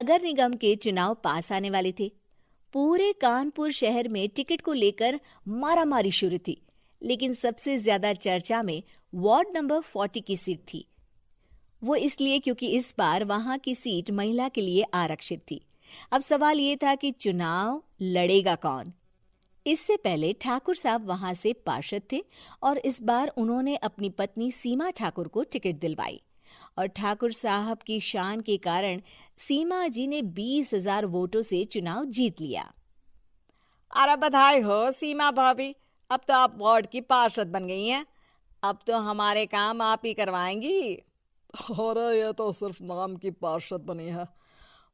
नगर निगम के चुनाव पास आने वाले थे। पूरे कानपुर शहर में टिकट को लेकर मारामारी शुरू थी, लेकिन सबसे ज्यादा चर्चा में वार्ड नंबर 40 की सीट थी। वो इसलिए क्योंकि इस बार वहां की सीट महिला के लिए आरक्षित थी। अब सवाल ये था कि चुनाव लड़ेगा कौन। इससे पहले ठाकुर साहब वहां से पार्षद थे और इस बार उन्होंने अपनी पत्नी सीमा ठाकुर को टिकट दिलवाई और ठाकुर साहब की शान के कारण सीमा जी ने 20,000 वोटों से चुनाव जीत लिया। अरे बधाई हो सीमा भाभी, अब तो आप वार्ड की पार्षद बन गई हैं। अब तो हमारे काम आप ही करवाएंगी। अरे ये तो सिर्फ नाम की पार्षद बनी है,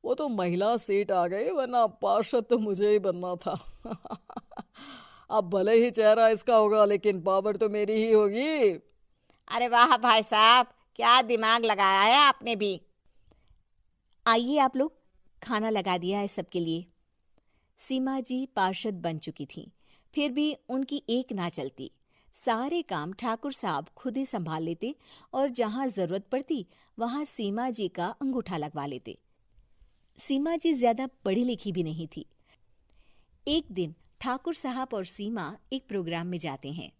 वो तो महिला सीट आ गई, वरना पार्षद तो मुझे ही बनना था। अब भले ही चेहरा इसका होगा, लेकिन पावर तो मेरी ही होगी। अरे वाह भाई साहब, क्या दिमाग लगाया है आपने भी। आइए आप लोग, खाना लगा दिया है सबके लिए। सीमा जी पार्षद बन चुकी थीं, फिर भी उनकी एक ना चलती। सारे काम ठाकुर साहब खुद ही संभाल लेते और जहां जरूरत पड़ती वहां सीमा जी का अंगूठा लगवा लेते। सीमा जी ज्यादा पढ़ी लिखी भी नहीं थी। एक दिन ठाकुर साहब और सीमा एक प्रोग्राम में जाते हैं।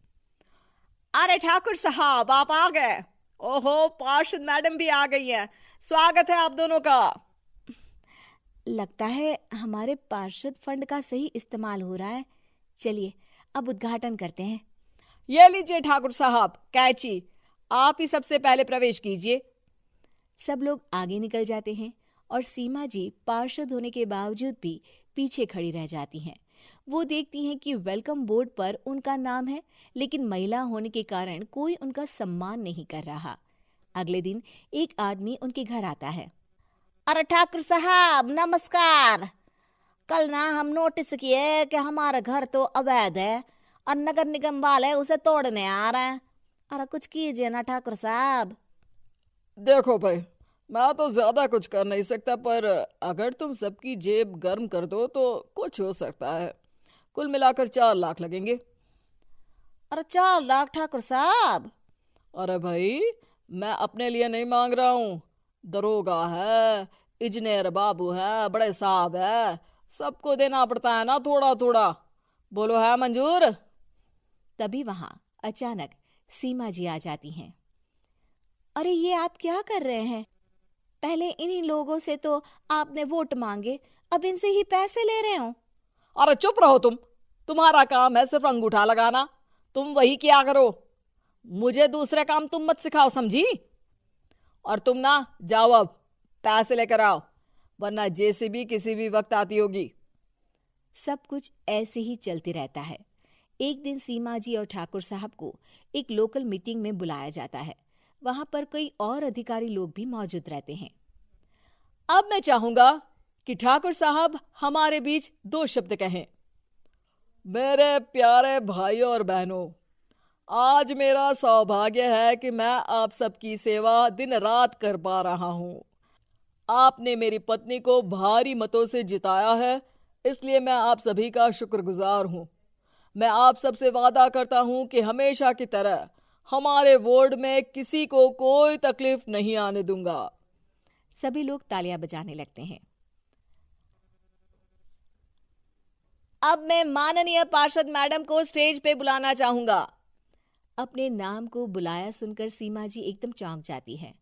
अरे ठाकुर साहब, आप आ गए। ओहो, पार्षद मैडम भी आ गई हैं। स्वागत है आप दोनों का। लगता है हमारे पार्षद फंड का सही इस्तेमाल हो रहा है। चलिए अब उद्घाटन करते हैं। ये लीजिए ठाकुर साहब कैची, आप ही सबसे पहले प्रवेश कीजिए। सब लोग आगे निकल जाते हैं और सीमा जी पार्षद होने के बावजूद भी पीछे खड़ी रह जाती हैं। वो देखती हैं कि वेलकम बोर्ड पर उनका नाम है, लेकिन महिला होने के कारण कोई उनका सम्मान नहीं कर रहा। अगले दिन एक आदमी उनके घर आता है। अरे ठाकुर साहब नमस्कार। कल ना हम नोटिस किए कि हमारा घर तो अवैध है और नगर निगम वाले उसे तोड़ने आ रहे हैं। अरे कुछ कीजिए ना ठाकुर साहब। देखो भाई, मैं तो ज्यादा कुछ कर नहीं सकता, पर अगर तुम सबकी जेब गर्म कर दो तो कुछ हो सकता है। कुल मिलाकर 4 लाख लगेंगे। अरे 4 लाख ठाकुर साहब? अरे भाई, मैं अपने लिए नहीं मांग रहा हूँ। दरोगा है, इंजीनियर बाबू है, बड़े साहब है, सबको देना पड़ता है ना थोड़ा थोड़ा। बोलो है मंजूर? तभी वहां अचानक सीमा जी आ जाती हैं। अरे ये आप क्या कर रहे हैं? पहले इन्हीं लोगों से तो आपने वोट मांगे, अब इनसे ही पैसे ले रहे हो। अरे चुप रहो तुम, तुम्हारा काम है सिर्फ अंगूठा लगाना, तुम वही किया करो। मुझे दूसरे काम तुम मत सिखाओ, समझी? और तुम ना जाओ, अब पैसे लेकर आओ, वरना जेसीबी किसी भी वक्त आती होगी। सब कुछ ऐसे ही चलते रहता है। एक दिन सीमा जी और ठाकुर साहब को एक लोकल मीटिंग में बुलाया जाता है। वहां पर कई और अधिकारी लोग भी मौजूद रहते हैं। अब मैं चाहूंगा कि ठाकुर साहब हमारे बीच 2 शब्द कहें। मेरे प्यारे भाइयों और बहनों, आज मेरा सौभाग्य है कि मैं आप सबकी सेवा दिन रात कर पा रहा हूं। आपने मेरी पत्नी को भारी मतों से जिताया है, इसलिए मैं आप सभी का शुक्रगुजार हूं। मैं आप सबसे वादा करता हूं कि हमेशा की तरह हमारे वार्ड में किसी को कोई तकलीफ नहीं आने दूंगा। सभी लोग तालियां बजाने लगते हैं। अब मैं माननीय पार्षद मैडम को स्टेज पे बुलाना चाहूंगा। अपने नाम को बुलाया सुनकर सीमा जी एकदम चौंक जाती है।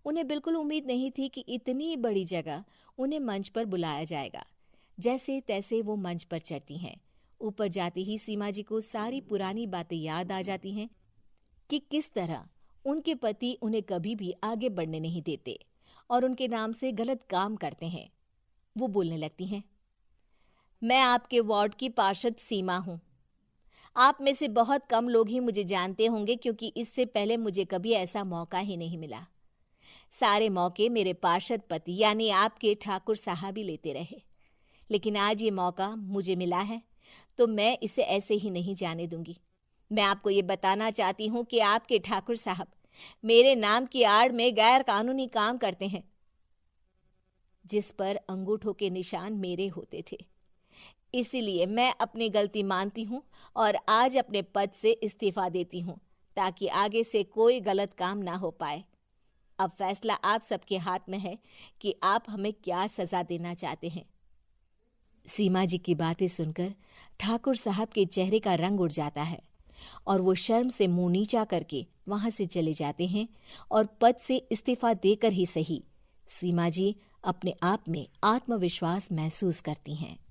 उन्हें बिल्कुल उम्मीद नहीं थी कि इतनी बड़ी जगह उन्हें मंच पर बुलाया जाएगा। जैसे तैसे वो मंच पर चढ़ती हैं। ऊपर जाते ही सीमा जी को सारी पुरानी बातें याद आ जाती हैं कि किस तरह उनके पति उन्हें कभी भी आगे बढ़ने नहीं देते और उनके नाम से गलत काम करते हैं। वो बोलने लगती हैं। मैं आपके वार्ड की पार्षद सीमा हूं। आप में से बहुत कम लोग ही मुझे जानते होंगे, क्योंकि इससे पहले मुझे कभी ऐसा मौका ही नहीं मिला। सारे मौके मेरे पार्षद पति यानी आपके ठाकुर साहब ही लेते रहे, लेकिन आज ये मौका मुझे मिला है तो मैं इसे ऐसे ही नहीं जाने दूंगी। मैं आपको ये बताना चाहती हूँ कि आपके ठाकुर साहब मेरे नाम की आड़ में गैर कानूनी काम करते हैं, जिस पर अंगूठों के निशान मेरे होते थे। इसीलिए मैं अपनी गलती मानती हूँ और आज अपने पद से इस्तीफा देती हूँ, ताकि आगे से कोई गलत काम ना हो पाए। अब फैसला आप सबके हाथ में है कि आप हमें क्या सजा देना चाहते हैं। सीमा जी की बातें सुनकर ठाकुर साहब के चेहरे का रंग उड़ जाता है और वो शर्म से मुंह नीचा करके वहां से चले जाते हैं और पद से इस्तीफा देकर ही सही सीमा जी अपने आप में आत्मविश्वास महसूस करती हैं।